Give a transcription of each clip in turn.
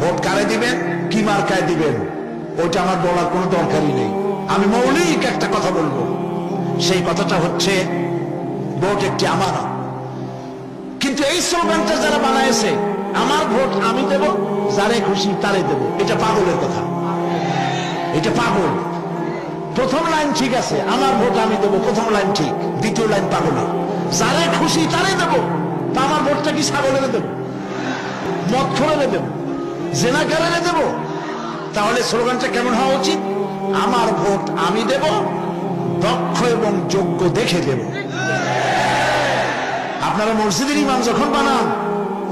Vote কারে দিবেন, কি মার্কায় দিবেন, ওইটা আমার বলার কোনো দরকারই নেই। আমি মৌলিক একটা কথা বলবো, সেই কথাটা হচ্ছে ভোট একটি আমানত। কিন্তু এই স্লোগানটা যারা বানাইছে, আমার ভোট আমি দেব, যারে খুশি তারে দেব, এটা পাগলের কথা, এটা পাগল। প্রথম লাইন ঠিক আছে, আমার ভোট আমি দেব, প্রথম লাইন ঠিক, দ্বিতীয় লাইন পাগলের। যারে খুশি তারে দেব, তা আমার ভোটটা কি ছাগলের দেব, মদ খোরের দেব, জেনাকারের দেব? তাহলে স্লোগানটা কেমন হওয়া উচিত? আমার ভোট আমি দেব, দক্ষ এবং যোগ্য দেখে দেব। আপনারা মসজিদের ইমাম যখন বানান,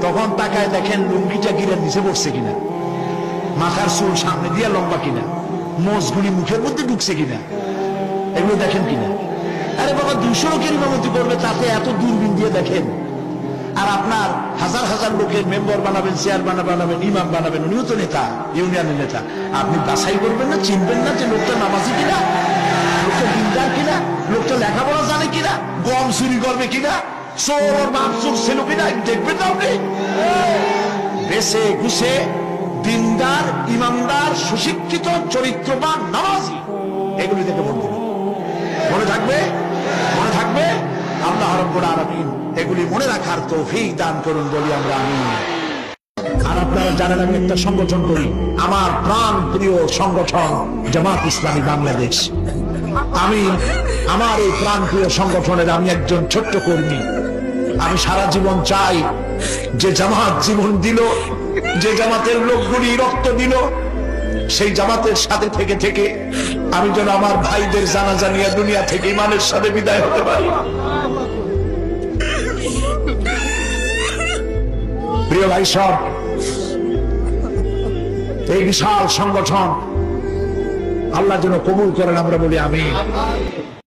তখন তাকায় দেখেন লুঙ্গিটা গিরের নিচে পড়ছে কিনা, মাথার চুল সামনে দিয়ে লম্বা কিনা, মোজগুলি মুখের মধ্যে ঢুকছে কিনা, এগুলো দেখেন কিনা। আরে বাবা, 200 লোকের ইমামতি করবে, তাতে এত দূরবীন দিয়ে দেখেন। আর আপনার হাজার হাজার লোকের মেম্বার বানাবেন, চেয়ারম্যান বানাবেন, ইমাম বানাবেন, উনিও তো নেতা, ইউনিয়নের নেতা। আপনি বাছাই করবেন না, চিনবেন না যে লোকটা নামাজি কিনা, লোকটা দিনদার কিনা, লোকটা লেখাপড়া জানে কিনা, গম চুরি করবে কিনা, চোর মামচুর ছিল কিনা, দেখবেন না আপনি? বেছে ঘুষে দিনদার, ইমানদার, সুশিক্ষিত, চরিত্রবান, নামাজি, এগুলি দেখে ভোট দেবেন। মনে থাকবে, মনে থাকবে। আল্লাহ রাব্বুল আলামিন এগুলি মনে রাখার তৌফিক দান করুন বলি আমরা আমিন। আর আপনারা জানেন আমি একটা সংগঠন করি, আমার প্রাণ প্রিয় সংগঠন জামাত ইসলামী বাংলাদেশ। আমি আমার এই প্রাণ প্রিয় সংগঠনের আমি একজন ছোট্ট কর্মী। আমি সারা জীবন চাই যে জামাত জীবন দিল, যে জামাতের লোকগুলি রক্ত দিল, সেই জামাতের সাথে থেকে থেকে আমি যেন আমার ভাইদের জানাজা নিয়ে দুনিয়া থেকে ইমানের সাথে বিদায় হতে পারি। প্রিয় ভাই সব, এই বিশাল সংগঠন আল্লাহ যেন কবুল করেন, আমরা বলি আমিন।